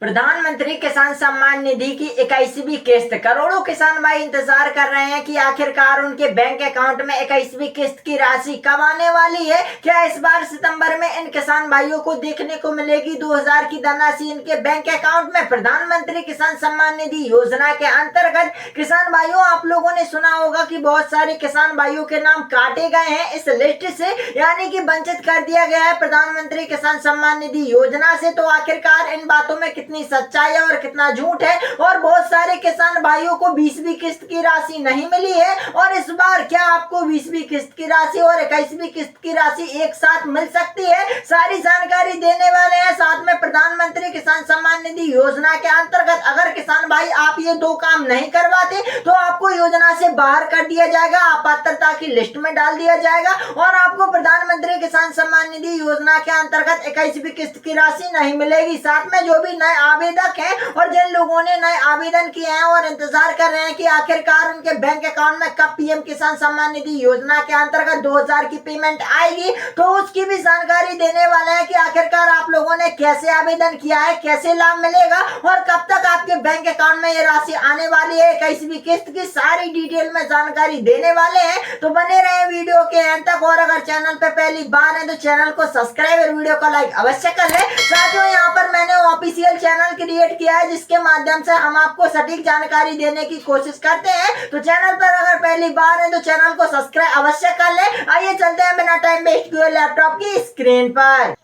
प्रधानमंत्री किसान सम्मान निधि की 21वीं किस्त। करोड़ों किसान भाई इंतजार कर रहे हैं कि आखिरकार उनके बैंक अकाउंट में 21वीं किस्त की राशि कब आने वाली है। क्या इस बार सितंबर में इन किसान भाइयों को देखने को मिलेगी 2000 की धनराशि इनके बैंक अकाउंट में। प्रधानमंत्री किसान सम्मान निधि योजना के अंतर्गत किसान भाइयों, आप लोगों ने सुना होगा कि बहुत सारे किसान भाइयों के नाम काटे गए हैं इस लिस्ट से, यानी कि वंचित कर दिया गया है प्रधानमंत्री किसान सम्मान निधि योजना से। तो आखिरकार इन बातों में कितनी सच्चाई है और कितना झूठ है, और बहुत सारे किसान भाइयों को 20वीं किस्त की राशि नहीं मिली है, और इस बार क्या आपको 20वीं किस्त की राशि और 21वीं किस्त की राशि एक साथ मिल सकती है, सारी जानकारी देने वाले हैं। साथ में प्रधानमंत्री किसान सम्मान निधि योजना के अंतर्गत अगर किसान भाई आप ये दो काम नहीं करवाते तो आपको योजना से बाहर कर दिया जाएगा, अपात्रता की लिस्ट में डाल दिया जाएगा, और आपको प्रधानमंत्री किसान सम्मान निधि योजना के अंतर्गत 21वीं किस्त की राशि नहीं मिलेगी। साथ में जो भी नए आवेदक हैं और जिन लोगों ने नए आवेदन किए हैं और इंतजार कर रहे हैं कि आखिरकार उनके बैंक अकाउंट में कब पीएम किसान सम्मान निधि योजना के अंतर्गत 2000 की पेमेंट आएगी, तो उसकी भी जानकारी देने वाले हैं कि आखिरकार आप लोगों ने कैसे आवेदन किया है, कैसे लाभ मिलेगा और कब तक आपके बैंक अकाउंट में ये राशि आने वाली है। 21वीं किस्त की सारी डिटेल में जानकारी देने वाले हैं, तो बने रहे वीडियो के अंत तक। और अगर चैनल पे पहली बार है तो चैनल को सब्सक्राइब और वीडियो को लाइक अवश्य कर ले। साथियों, यहाँ पर मैंने ऑफिशियल चैनल क्रिएट किया है जिसके माध्यम से हम आपको सटीक जानकारी देने की कोशिश करते हैं। तो चैनल पर अगर पहली बार है तो चैनल को सब्सक्राइब अवश्य कर ले। आइए चलते हैं बिना टाइम वेस्ट किए लैपटॉप की स्क्रीन पर।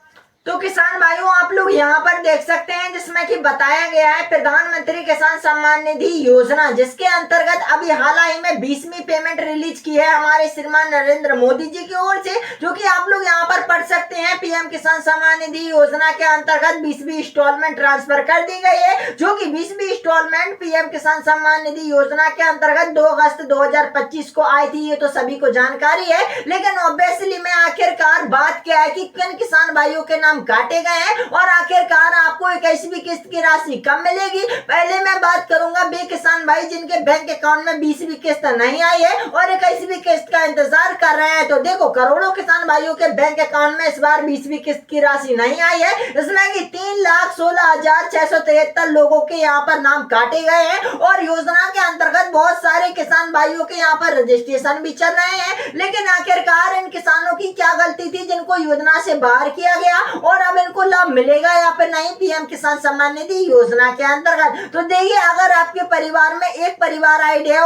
तो किसान भाइयों, आप लोग यहाँ पर देख सकते हैं जिसमें कि बताया गया है प्रधानमंत्री किसान सम्मान निधि योजना, जिसके अंतर्गत अभी हाल ही में 20वीं पेमेंट रिलीज की है हमारे श्रीमान नरेंद्र मोदी जी की ओर से, जो कि आप लोग यहाँ पर पढ़ सकते हैं। पीएम किसान सम्मान निधि योजना के अंतर्गत 20वीं इंस्टॉलमेंट ट्रांसफर कर दी गई है, जो कि 20वीं इंस्टॉलमेंट पीएम किसान सम्मान निधि योजना के अंतर्गत 2 अगस्त 2025 को आई थी। ये तो सभी को जानकारी है, लेकिन ऑब्वियसली में आखिरकार बात क्या है कि किन किसान भाइयों के काटे गए हैं और आखिरकार आपको 21वीं किस्त की राशि कब मिलेगी। पहले मैं बात करूंगा वे किसान भाई जिनके बैंक अकाउंट में 20वीं किस्त नहीं आई है और 21वीं किस्त का इंतजार कर रहे हैं। तो देखो, करोड़ों किसान भाइयों के बैंक अकाउंट में इस बार 20वीं किस्त की राशि नहीं आई है, इसमें कि 3,16,673 लोगों के यहाँ पर नाम काटे गए हैं, और योजना के अंतर्गत बहुत सारे किसान भाइयों के यहाँ पर रजिस्ट्रेशन भी चल रहे हैं। लेकिन आखिरकार इन किसानों की क्या गलती थी जिनको योजना से बाहर किया गया, और अब इनको लाभ मिलेगा या फिर नहीं पीएम किसान सम्मान निधि योजना के अंतर्गत। तो देखिए, अगर आपके परिवार में एक परिवार आईडी है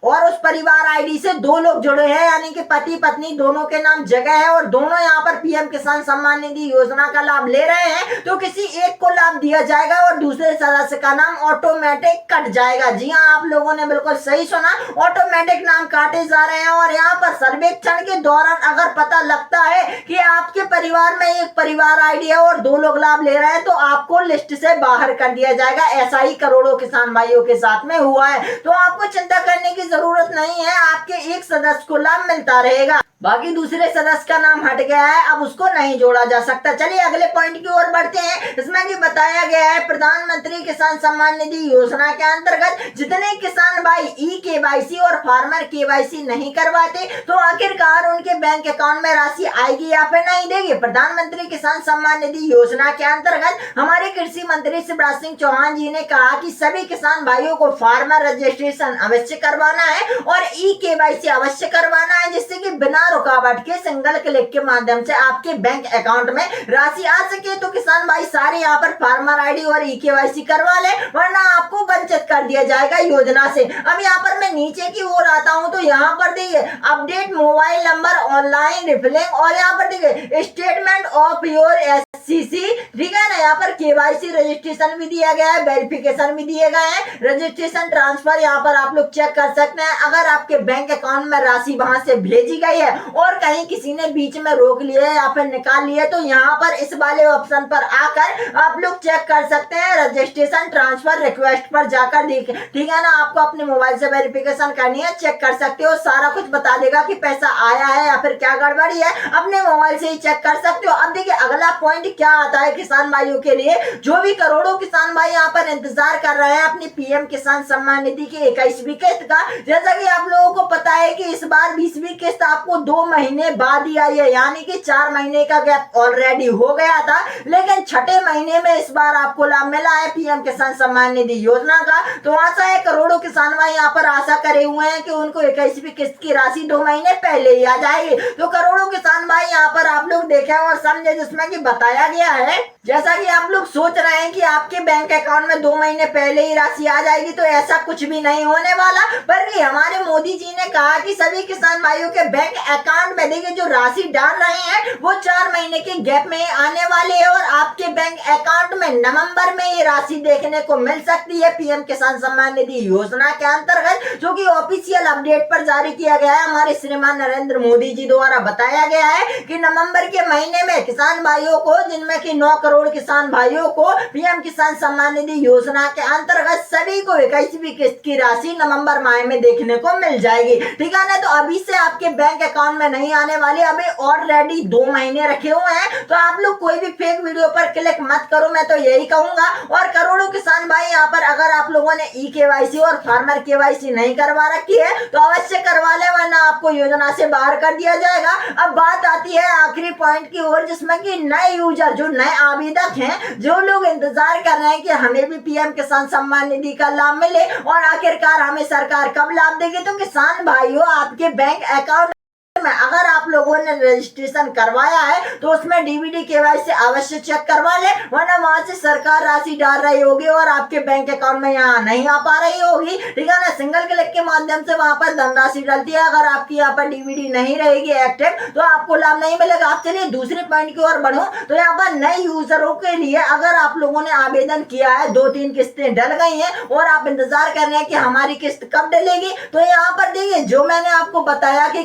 और उस परिवार आईडी से 2 लोग जुड़े हैं, यानी कि पति पत्नी दोनों के नाम जगह है और दोनों यहाँ पर पीएम किसान सम्मान निधि योजना का लाभ ले रहे हैं, तो किसी एक को लाभ दिया जाएगा और दूसरे सदस्य का नाम ऑटोमेटिक कट जाएगा। जी हाँ, आप लोगों ने बिल्कुल सही सुना, ऑटोमेटिक नाम काटे जा रहे हैं। और यहाँ पर सर्वेक्षण के दौरान अगर पता लगता है कि आपके परिवार में एक परिवार आईडी है और 2 लोग लाभ ले रहे हैं, तो आपको लिस्ट से बाहर कर दिया जाएगा। ऐसा ही करोड़ों किसान भाइयों के साथ में हुआ है, तो आपको चिंता करने की जरूरत नहीं है, आपके एक सदस्य को लाभ मिलता रहेगा। बाकी दूसरे सदस्य का नाम हट गया है, अब उसको नहीं जोड़ा जा सकता। चलिए अगले पॉइंट की ओर बढ़ते हैं। इसमें कि बताया गया है प्रधानमंत्री किसान सम्मान निधि योजना के अंतर्गत जितने किसान भाई ई-केवाईसी और फार्मर केवाईसी नहीं करवाते, तो आखिरकार उनके बैंक अकाउंट में राशि आएगी या फिर नहीं देगी। प्रधानमंत्री किसान सम्मान निधि योजना के अंतर्गत हमारे कृषि मंत्री शिवराज सिंह चौहान जी ने कहा कि सभी किसान भाइयों को फार्मर रजिस्ट्रेशन अवश्य करवाना है और ई-केवाईसी अवश्य करवाना है, जिससे कि बिना रुकावट के सिंगल क्लिक के माध्यम से आपके बैंक अकाउंट में राशि आ सके। तो किसान भाई सारे यहाँ पर फार्मर आईडी और ई-केवाईसी करवा ले, वरना आपको वंचित कर दिया जाएगा योजना से। अब यहाँ पर मैं नीचे की ओर आता हूँ, तो यहाँ पर देखिए update mobile number online refilling, और यहाँ पर देखिए स्टेटमेंट ऑफ योर एससीसी, ठीक है ना। यहाँ पर केवाईसी रजिस्ट्रेशन भी दिया गया है, वेरिफिकेशन भी दिए गए हैं, रजिस्ट्रेशन ट्रांसफर यहाँ पर आप लोग चेक कर सकते हैं। अगर आपके बैंक अकाउंट में राशि वहां से भेजी गई है और कहीं किसी ने बीच में रोक लिया है या फिर निकाल लिया है, तो यहाँ पर इस वाले ऑप्शन पर आकर आप लोग चेक कर सकते हैं, रजिस्ट्रेशन ट्रांसफर रिक्वेस्ट पर जाकर देख, ठीक है ना। आपको अपने मोबाइल से वेरिफिकेशन करनी है, चेक कर सकते हो, सारा कुछ बता देगा कि पैसा आया है या फिर क्या गड़बड़ी है, अपने मोबाइल से ही चेक कर सकते हो। अब देखिए अगला पॉइंट क्या आता है किसान भाइयों के लिए। जो भी करोड़ों किसान भाई यहाँ पर इंतजार कर रहे हैं अपनी पीएम किसान सम्मान निधि की 21वीं किस्त का, जैसा कि आप लोगों को पता है कि इस बार 20वीं किस्त आपको 2 महीने बाद ही आई है, यानी कि 4 महीने का गैप ऑलरेडी हो गया था, लेकिन छठे महीने में इस बार आपको लाभ मिला है पीएम किसान सम्मान निधि योजना का। तो आशा है करोड़ों किसान भाई यहाँ पर आशा करे हुए हैं कि उनको 21वीं किस्त की राशि 2 महीने पहले ही आ जाएगी। तो करोड़ों किसान भाई यहाँ पर आप लोग देखे और समझे, जिसमें कि बताया गया है, जैसा कि आप लोग सोच रहे हैं कि आपके बैंक अकाउंट में 2 महीने पहले ही राशि आ जाएगी, तो ऐसा कुछ भी नहीं होने वाला। बल्कि हमारे मोदी जी ने कहा कि सभी किसान भाइयों के बैंक अकाउंट में देखिए जो राशि डाल रहे हैं वो 4 महीने के गैप में आने वाले है, और आपके बैंक अकाउंट में नवंबर में ये राशि देखने को मिल सकती है पीएम किसान सम्मान निधि योजना के अंतर्गत, जो कि ऑफिशियल अपडेट पर जारी किया गया है। हमारे श्रीमान नरेंद्र मोदी जी द्वारा बताया गया है कि नवंबर के महीने में किसान भाइयों को, जिनमें कि 9 करोड़ किसान भाइयों को पीएम किसान सम्मान निधि योजना के अंतर्गत सभी को 21वीं किस्त की राशि नवंबर माह में देखने को मिल जाएगी। ठीक है ना। तो अभी से आपके बैंक अकाउंट में नहीं आने वाली, अभी ऑलरेडी 2 महीने रखे हुए हैं। तो आप लोग कोई भी फेक वीडियो पर क्लिक मत करो, मैं तो यही कहूंगा। और करोड़ों किसान भाई यहाँ पर अगर आप लोगों ने ई-केवाईसी और फार्मर केवाईसी नहीं करवा रखी है तो अवश्य करवा ले, वरना आपको योजना से बाहर कर दिया जाएगा। अब बात आती है आखिरी पॉइंट की ओर, जिसमें कि नए यूजर, जो नए आवेदक हैं, जो लोग इंतजार कर रहे हैं कि हमें भी पीएम किसान सम्मान निधि का लाभ मिले और आखिरकार हमें सरकार कब लाभ देगी। तो किसान भाइयों, आपके बैंक अकाउंट में अगर आप लोगों ने रजिस्ट्रेशन करवाया है तो उसमें डीबीडी केवाईसी अवश्य चेक करवा ले, वरना वहां से सरकार राशि डाल रही होगी और आपके बैंक अकाउंट में यहाँ नहीं आ पा रही होगी। ठीक है ना। सिंगल क्लिक के माध्यम से वहां पर धनराशि डलती है। अगर आपकी यहाँ पर डीबीडी नहीं रहेगी एक्टिव तो आपको लाभ नहीं मिलेगा। आप चलिए दूसरे पॉइंट की ओर बढ़ो। तो यहाँ पर नए यूजरों के लिए अगर आप लोगों ने आवेदन किया है, 2-3 किस्तें डल गई हैं और आप इंतजार कर रहे हैं कि हमारी किस्त कब डलेगी, तो यहाँ पर देखिए जो मैंने आपको बताया कि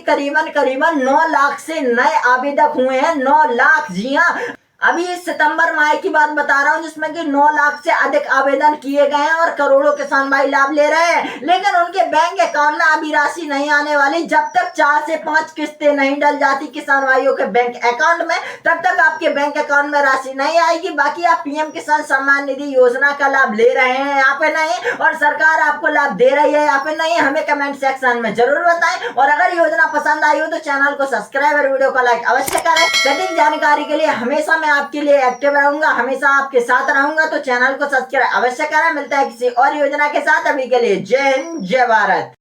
करीबन 9 लाख से नए आवेदक हुए हैं। 9 लाख, जी हाँ, अभी इस सितंबर माह की बात बता रहा हूं, जिसमें कि 9 लाख से अधिक आवेदन किए गए हैं और करोड़ों किसान भाई लाभ ले रहे हैं। लेकिन उनके बैंक अकाउंट में अभी राशि नहीं आने वाली। जब तक 4 से 5 किस्तें नहीं डल जाती किसान भाइयों के बैंक अकाउंट में, तब तक आपके बैंक अकाउंट में राशि नहीं आएगी। बाकी आप पीएम किसान सम्मान निधि योजना का लाभ ले रहे हैं यहाँ पे नहीं, और सरकार आपको लाभ दे रही है यहाँ पे नहीं, हमें कमेंट सेक्शन में जरूर बताएं। और अगर योजना पसंद आई हो तो चैनल को सब्सक्राइब और वीडियो को लाइक अवश्य करें। सटीक जानकारी के लिए हमेशा मैं आपके लिए एक्टिव रहूंगा, हमेशा आपके साथ रहूंगा। तो चैनल को सब्सक्राइब अवश्य करें। मिलता है किसी और योजना के साथ। अभी के लिए जय हिंद, जय भारत।